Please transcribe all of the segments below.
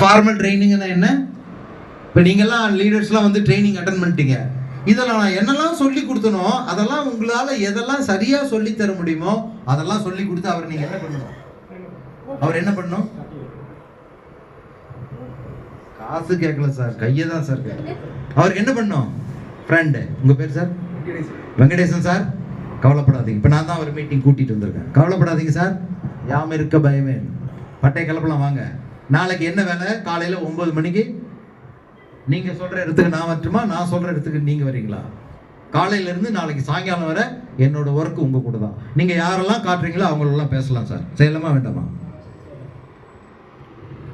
Formal ட்ரைனிங்னா என்ன? இப்போ நீங்கள்லாம் லீடர்ஸ்லாம் வந்து ட்ரைனிங் அட்டன் பண்ணிட்டீங்க. இதெல்லாம் நான் என்னெல்லாம் சொல்லி கொடுத்தனோ அதெல்லாம் உங்களால் எதெல்லாம் சரியாக சொல்லித்தர முடியுமோ அதெல்லாம் சொல்லி கொடுத்து அவர் நீங்கள் என்ன பண்ணணும்? அவர் என்ன பண்ணணும்? காசு கேட்கல சார், கையை தான் சார் கேட்கல. அவருக்கு என்ன பண்ணணும்? ஃப்ரெண்டு, உங்கள் பேர் சார்? வெங்கடேசன் சார். கவலைப்படாதீங்க, இப்போ நான் தான் ஒரு மீட்டிங் கூட்டிகிட்டு வந்திருக்கேன். கவலைப்படாதீங்க சார், யாம இருக்க பயமே. பட்டை கிளப்பலாம் வாங்க. நாளைக்கு என்ன வேலை? காலையில் 9 மணிக்கு நீங்கள் சொல்கிற இடத்துக்கு நான் வரட்டுமா, நான் சொல்கிற இடத்துக்கு நீங்கள் வரீங்களா? காலையிலேருந்து நாளைக்கு சாயங்காலம் வரை என்னோட ஒர்க்கு உங்கள் கூட தான். நீங்கள் யாரெல்லாம் காட்டுறீங்களோ அவங்களெல்லாம் பேசலாம் சார். செய்யலாமா வேண்டாமா?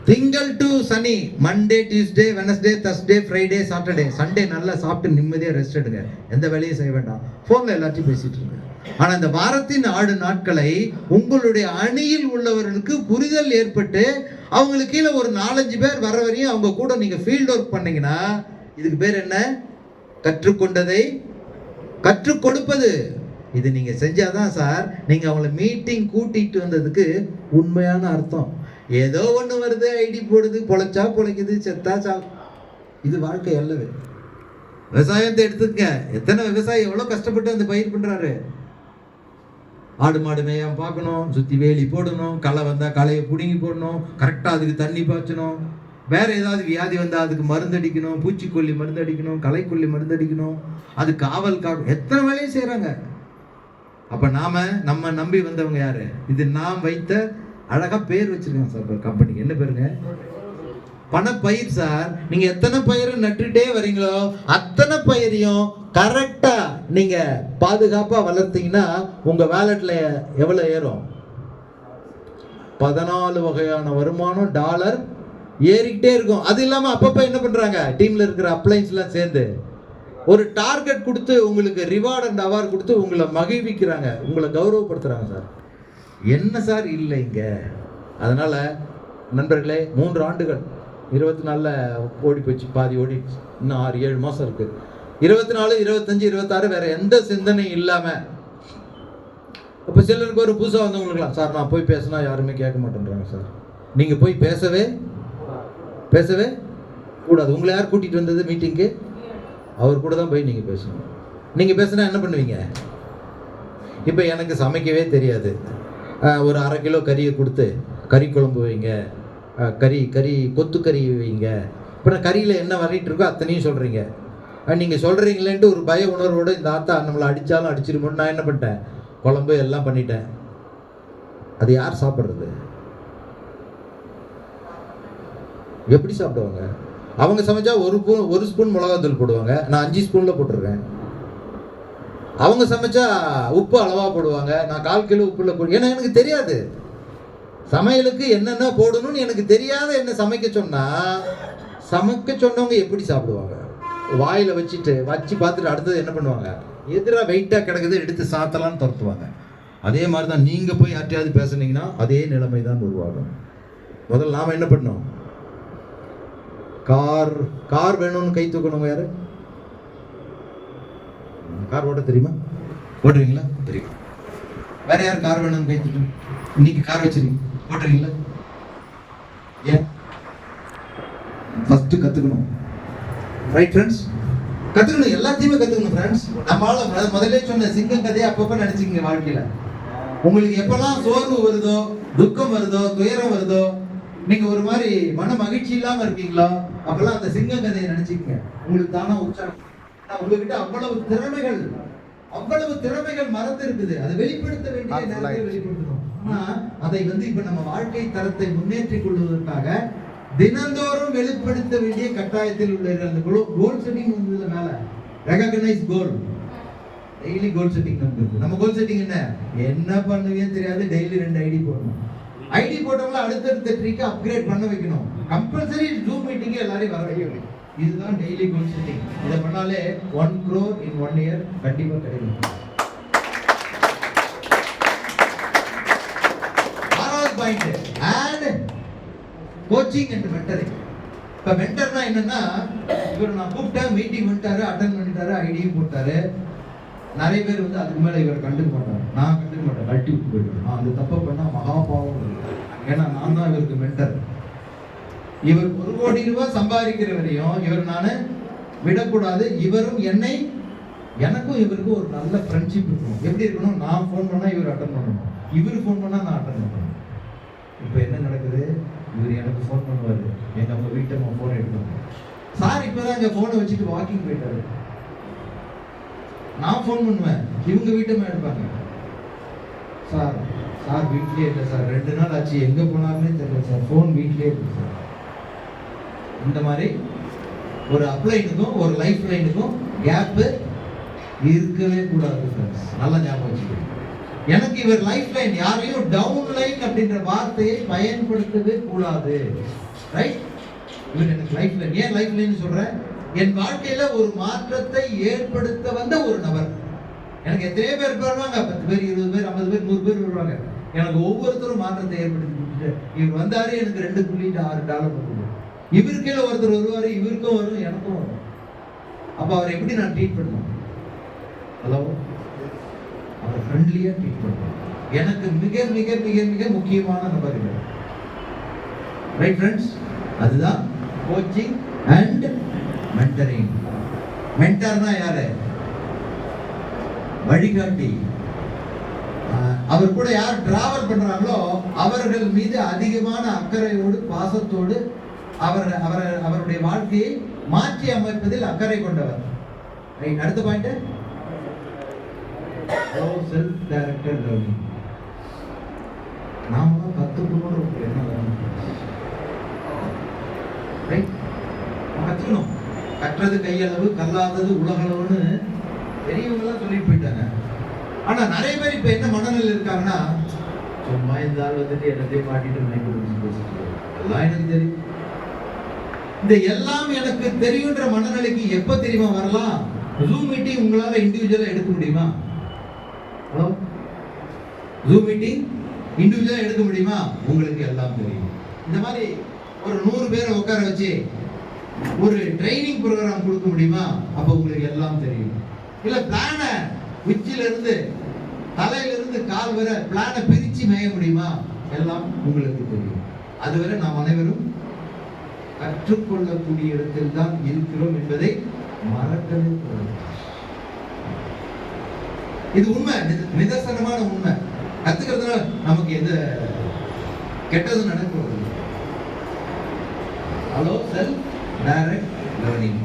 திங்கள் to Shani, Monday Tuesday Wednesday Thursday Friday Saturday Sunday நல்லா சாப்பிட்டு நிம்மதியாக ரெஸ்ட் எடுங்க. எந்த வேலையும் செய்ய வேண்டாம். ஃபோனில் எல்லாத்தையும் பேசிகிட்டு இருங்க. ஆனால் இந்த வாரத்தின் 6 நாட்களை உங்களுடைய அணியில் உள்ளவர்களுக்கு புரிதல் ஏற்பட்டு அவங்களுக்கு கீழே ஒரு 4-5 பேர் வர வரையும் அவங்க கூட நீங்கள் ஃபீல்ட் ஒர்க் பண்ணீங்கன்னா இதுக்கு பேர் என்ன? கற்றுக்கொண்டதை கற்றுக் கொடுப்பது. இது நீங்கள் செஞ்சாதான் சார் நீங்கள் அவங்கள மீட்டிங் கூட்டிகிட்டு வந்ததுக்கு உண்மையான அர்த்தம். ஏதோ ஒன்று வருது, ஐடி போடுது, பொழைச்சா பொழைக்குது, செத்தா சா. இது வாழ்க்கை அல்லவே. விவசாயத்தை எடுத்துக்க, எத்தனை விவசாயி எவ்வளோ கஷ்டப்பட்டு அந்த பயிர் பண்ணுறாரு. ஆடு மாடு மேயம் பார்க்கணும், சுற்றி வேலி போடணும், களை வந்தால் களையை பிடுங்கி போடணும், கரெக்டாக அதுக்கு தண்ணி பாய்ச்சணும், வேற ஏதாவது வியாதி வந்தால் அதுக்கு மருந்து அடிக்கணும், பூச்சிக்கொல்லி மருந்து அடிக்கணும், களைக்கொல்லி மருந்து அடிக்கணும், அது காவல் காக்கணும், எத்தனை வேலையும் செய்கிறாங்க. அப்போ நம்ம நம்பி வந்தவங்க யாரு? இது நாம் வைத்த அழகா பேர் வச்சிருக்காங்க சார் கம்பெனிக்கு. என்ன பேருங்க? பணப்பயிர் சார். நீங்க எத்தனை பயிர் நட்டுட்டே வரீங்களோ அத்தனை பயிரையும் கரெக்டா நீங்க பாதுகாப்பா வளர்த்தீங்கன்னா உங்க வேலட்ல எவ்வளவு ஏறும்? 14 வகையான வருமானம் டாலர் ஏறிக்கிட்டே இருக்கும். அது இல்லாம அப்பப்ப என்ன பண்றாங்க, டீம்ல இருக்கிற அப்ளைன்ஸ் எல்லாம் சேர்ந்து ஒரு டார்கெட் கொடுத்து உங்களுக்கு ரிவார்ட் அண்ட் அவார்ட் கொடுத்து உங்களை மகிழ்விக்கிறாங்க, உங்களை கௌரவப்படுத்துறாங்க சார். என்ன சார் இல்லை இங்கே? அதனால் நண்பர்களே, 3 ஆண்டுகள் 24 ஓடி போச்சு, பாதி ஓடிடுச்சு. இன்னும் 6-7 மாதம் இருக்குது. 24, 25, 26 வேறு எந்த சிந்தனையும் இல்லாமல். இப்போ சிலருக்கு ஒரு புதுசாக வந்தவங்களுக்குலாம், சார் நான் போய் பேசினா யாருமே கேட்க மாட்டேன்றாங்க சார். நீங்கள் போய் பேசவே கூடாது. உங்களை யார் கூட்டிகிட்டு வந்தது மீட்டிங்க்கு? அவர் கூட தான் போய் நீங்கள் பேசணும். நீங்கள் பேசுனா என்ன பண்ணுவீங்க? இப்போ எனக்கு சமைக்கவே தெரியாது, ஒரு 1/2 கிலோ கறியை கொடுத்து கறி குழம்பு வைங்க, கறி கொத்துக்கறி வைங்க. இப்போ நான் கறியில் என்ன வரையிட்டு இருக்கோ அத்தனையும் சொல்கிறீங்க. நீங்கள் சொல்கிறீங்களேன்ட்டு ஒரு பய உணர்வோடு இந்த ஆத்தா நம்மளை அடித்தாலும் அடிச்சிருமோன்னு நான் என்ன பண்ணிட்டேன், குழம்பு எல்லாம் பண்ணிட்டேன். அது யார் சாப்பிட்றது? எப்படி சாப்பிடுவாங்க? அவங்க சமைச்சா ஒரு ஸ்பூன் மிளகாத்தூள் போடுவாங்க, நான் 5 ஸ்பூனில் போட்டுருக்கேன். அவங்க சமைச்சா உப்பு அளவாக போடுவாங்க, நான் 1/4 கிலோ உப்புல போடு. ஏன்னா எனக்கு தெரியாது சமையலுக்கு என்னென்ன போடணும்னு. எனக்கு தெரியாத என்ன சமைக்க சொன்னவங்க எப்படி சாப்பிடுவாங்க? வாயில் வச்சு பார்த்துட்டு அடுத்தது என்ன பண்ணுவாங்க? எதிராக வெயிட்டாக கிடக்குது எடுத்து சாத்தலான்னு துரத்துவாங்க. அதே மாதிரி தான் நீங்கள் போய் யார்ட்டையாவது பேசுனீங்கன்னா அதே நிலைமை தான் உருவாகும். முதல்ல நாம் என்ன பண்ணோம்? கார் வேணும்னு கை தூக்கணுங்க. யாரு கார் ஓட்ட தெரியுமா? ஓட்டுறீங்களா? தெரியும். வேற யார் கார் வேணும்னு கை தூக்கணும்? இன்னைக்கு கார் வச்சிருக்கீங்க, ஓட்டுறீங்களா? ஏன்? ஃபர்ஸ்ட் கத்துக்கணும். ரைட் ஃப்ரெண்ட்ஸ், கத்துக்கணும். எல்லாத்தையுமே கத்துக்கணும் ஃப்ரெண்ட்ஸ். நம்மளால முதல்ல சொன்ன சிங்கம் கதையை அப்பப்ப நினைச்சுக்கங்க. வாழ்க்கையில உங்களுக்கு எப்பெல்லாம் சோர்வு வருதோ, துக்கம் வருதோ, துயரம் வருதோ, நீங்க ஒரு மாதிரி மன மகிழ்ச்சி இல்லாம இருக்கீங்களோ, அப்பெல்லாம் அந்த சிங்கம் கதையை நினைச்சுக்கங்க. உங்களுக்கு தானா உற்சாகம். உங்ககிட்ட அவ்வளவு திறமைகள் மறந்து இருக்குது. அதை வெளிப்படுத்த வேண்டிய நேரத்தில் வெளிப்படுத்தணும். ஆனா அதை இப்ப நம்ம வாழ்க்கை தரத்தை முன்னேற்றிக் கொள்வதற்காக தினந்தோறும் வெளிப்படுத்த வேண்டிய கட்டாயத்தில் உள்ள அந்த கோல் செட்டிங் வந்ததுல மேல ரெகக்னைஸ் கோல், டெய்லி கோல் செட்டிங் நம்ம கோல் செட்டிங் என்ன பண்ணுவேன்னு தெரியாது. டெய்லி 2 ஐடி போடணும். ஐடி போட்டவங்கள அடுத்தடுத்த ட்ரீக்கு அப்கிரேட் பண்ண வைக்கணும். கம்பல்சரி ஜூம் மீட்டிங் எல்லாரையும் வர வைக்கணும். இதுதான் டெய்லி கோல் செட்டிங். இதை பண்ணாலே 1 crore in 1 year கண்டிப்பா கிடைக்கும். 6வது point, and coaching and mentoring. இப்ப மென்டர்னா என்னன்னா, இவர் நான் கூப்பிட்டேன், மீட்டிங் வந்துட்டாரு, அட்டன் பண்ணிட்டாரு, ஐடியும் போட்டாரு. நிறைய பேர் அதுக்கு மேல இவர் கண்டுக்க மாட்டாங்க. நான் கண்டுக்க மாட்டேன், கட்டி விட்டு போயிடுவேன். நான் அந்த தப்பை பண்ணா மகா பாவம். ஏன்னா நான் தான் இவருக்கு மென்டர். இவர் 1 கோடி ரூபாய் சம்பாதிக்கிறவரையும் இவர் நானு விடக்கூடாது. இவரும் எனக்கும் இவருக்கும் ஒரு நல்ல ஃப்ரெண்ட்ஷிப் இருக்கணும். எப்படி இருக்கணும்? நான் ஃபோன் பண்ணா இவர் அட்டன் பண்ணணும், இவர் ஃபோன் பண்ணா நான் அட்டன் பண்ணணும். இப்போ என்ன நடக்குது? இவர் எனக்கு ஃபோன் பண்ணுவாரு, அவங்க வீட்டை ஃபோன் எடுக்கணும். சார் இப்பதான் இங்க ஃபோனை வச்சுட்டு வாக்கிங் போயிட்டாரு. நான் ஃபோன் பண்ணுவேன், இவங்க வீட்டை எடுப்பாங்க. சார் வீட்லயே இல்லை சார், 2 நாள் ஆச்சு, எங்க போனாருன்னே தெரியல சார், ஃபோன் வீட்லயே இருக்கு சார். இந்த மாதிரி ஒரு அப்லைனுக்கும் ஒரு லைஃப் லைனுக்கும் கேப் இருக்கவே கூடாது. நல்லா ஞாபகம் வச்சுக்கணும். எனக்கு இவர் லைஃப் லைன், யாரையும் டவுன் லைன் அப்படின்ற வார்த்தையை பயன்படுத்தவே கூடாது. ரைட்? இவர் எனக்கு லைஃப் லைன். ஏன் லைஃப் லைன் சொல்றேன்? என் வாழ்க்கையில ஒரு மாற்றத்தை ஏற்படுத்த வந்த ஒரு நபர். எனக்கு எத்தனை பேர் வருவாங்க? 10 பேர், 20 பேர், 50 பேர், 100 பேர் வருவாங்க. எனக்கு ஒவ்வொருத்தரும் மாற்றத்தை ஏற்படுத்தி கொடுத்துட்டு, இவர் வந்தாரு எனக்கு $2.6 கொடுக்கும். இவருக்கு கீழே ஒருத்தர் வருவாரு, இவருக்கும் வரும், எனக்கும் வரும். அப்ப அவர் எப்படி நான் ட்ரீட் பண்ணுவேன்? ஹலோ, அவர் ஃப்ரெண்ட்லியா ட்ரீட் பண்ணுவேன். எனக்கு மிக மிக மிக மிக முக்கியமான நபர் இவர். Right friends? அதுதான் கோச்சிங் அண்ட் மென்டரிங். மென்டர்னா யாரு? வழிகாட்டி. அவர் கூட யார் டிராவல் பண்றாங்களோ அவர்கள் மீது அதிகமான அக்கறையோடு பாசத்தோடு அவருடைய வாழ்க்கையை மாற்றி அமைப்பதில் அக்கறை கொண்டவர். அடுத்த பாயிண்ட், செல்ஃப் டைரக்டட் லர்னிங். நாம கத்துக்கணும். கத்துக்கணும். கற்றது கையளவு, கல்லாதது உலகளவுன்னு பெரியவங்களாம் சொல்லிட்டு போயிட்டாங்க. ஆனா நிறைய பேர் இப்ப என்ன மனநிலை இருக்காங்கன்னா, சும்மா இந்த ஆள் வந்துட்டு எல்லாத்தையும் மாட்டிட்டு பேசிட்டு எல்லாம் எனக்கு தெரியும். இந்த எல்லாம் எனக்கு தெரியுன்ற மனநிலைக்கு எப்ப தெரியுமா வரலாம்? ஜூம் மீட்டிங் உங்களால இண்டிவிஜுவலா எடுக்க முடியுமா? ஹலோ, ஜூம் மீட்டிங் இண்டிவிஜுவலா எடுக்க முடியுமா? உங்களுக்கு எல்லாம் தெரியும். இந்த மாதிரி ஒரு 100 பேரை உட்கார வச்சு ஒரு ட்ரைனிங் ப்ரோக்ராம் கொடுக்க முடியுமா? அப்ப உங்களுக்கு எல்லாம் தெரியும். இல்ல பிளான உச்சில இருந்து தலையில இருந்து கால் வரை பிளான பிரிச்சு மேய முடியுமா? எல்லாம் உங்களுக்கு தெரியும். அதுவரை நாம் அனைவரும் கற்றுக்கொள்ளக்கூடிய இடத்தில் தான் இருக்கிறோம் என்பதை மறக்கவே கூடாது. இது உண்மை, நிதர்சனமான உண்மை. கத்துக்கிறதுனால நமக்கு எந்த கெட்டதும் நடக்கிறது. Hello, self direct learning.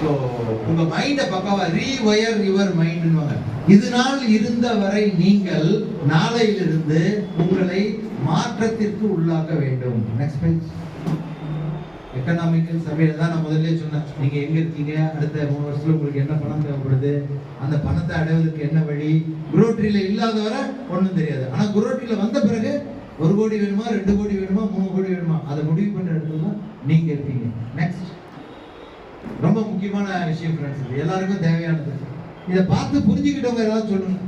So உங்க மைண்டை பக்காவா ரீவயர் யுவர் மைண்ட்னுவாங்க. இது நாள் இருந்த வரை நீங்கள் நாளையிலிருந்து உங்களை மாற்றத்திற்கு உள்ளாக்க வேண்டும். Next page. எக்கனாமிக்கல் சர்வேல தான் நான் முதல்ல சொன்னேன், நீங்க எங்க இருக்கீங்க, அடுத்த 3 வருஷத்துல உங்களுக்கு என்ன பணம் தேவைப்படுது, அந்த பணத்தை அடைவதற்கு என்ன வழி. குரோட்ரியில இல்லாத வரை ஒன்றும் தெரியாது. ஆனா குரோட்ரியில வந்த பிறகு 1 கோடி வேணுமா, 2 கோடி வேணுமா, 3 கோடி வேணுமா, அதை முடிவு பண்ண இடத்துல தான் நீங்க இருக்கீங்க. நெக்ஸ்ட், ரொம்ப முக்கியமான விஷயம் ஃப்ரெண்ட்ஸ், இது எல்லாருக்கும் தேவையானது. இதை பார்த்து புரிஞ்சுக்கிட்டவங்க ஏதாவது சொல்லுங்க.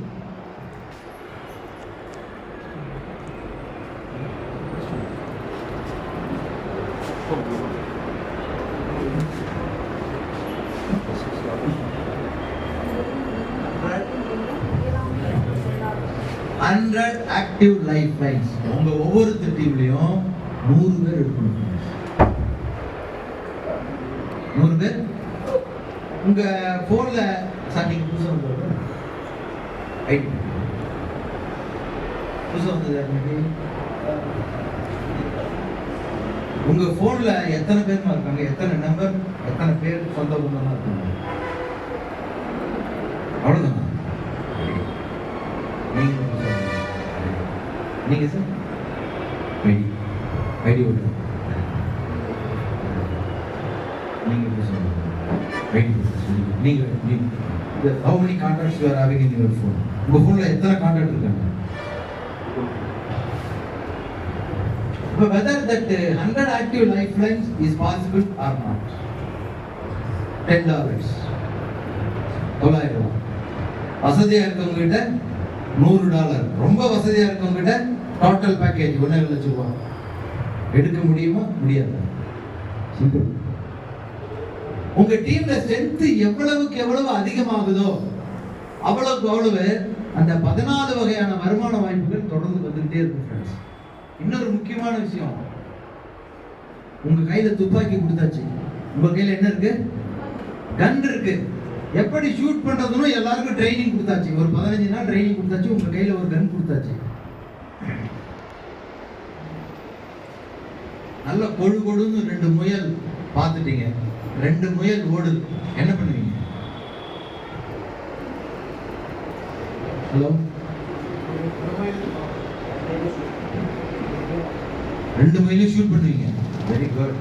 Active life lines. உங்க ஒவ்வொரு டீம்லயும் 100 பேர் இருக்கணும். 100 பேர் உங்க போன்ல சாட்டிங் புதுசா வந்தது. உங்க போன்ல எத்தனை பேர் இருக்காங்க, எத்தனை நம்பர், எத்தனை பேர் சொந்த பந்தமா இருக்காங்க, அவ்வளவுதான். நீங்க சார் ஐடி ஓட்டு நீங்க how many contacts you are having in your phone? உங்க போன்ல எத்தனை கான்டாக்ட் இருக்காங்க? Whether that 100 active lifelines is possible or not. $10 $900. வசதியா இருக்கவங்க கிட்ட $100. ரொம்ப வசதியா இருக்கவங்க கிட்ட டோட்டல் பேக்கேஜ் 1.5 லட்சம் ரூபாய். எடுக்க முடியுமா? முடியாது. சிம்பிள். உங்க டீம்ல ஸ்ட்ரென்த் எவ்வளவுக்கு எவ்வளவு அதிகமாகுதோ அவ்வளவுக்கு அவ்வளவு அந்த 14 வகையான வருமான வாய்ப்புகள் தொடர்ந்து வந்துகிட்டே இருக்கும் ஃப்ரெண்ட்ஸ். இன்னொரு முக்கியமான விஷயம், உங்க கையில துப்பாக்கி கொடுத்தாச்சு, உங்க கையில என்ன இருக்கு? கன் இருக்கு. எப்படி ஷூட் பண்றதுன்னு எல்லாருக்கும் ட்ரைனிங் கொடுத்தாச்சு. ஒரு 15 நாள் ட்ரைனிங் கொடுத்தாச்சு. உங்க கையில ஒரு கன் கொடுத்தாச்சு. நல்ல கொழு கொழுன்னு 2 முயல் பார்த்துட்டீங்க. 2 முயல் ஓடுது, என்ன பண்ணுவீங்க? ஹலோ, 2 முயலையும் ஷூட் பண்ணுவீங்க. Very good.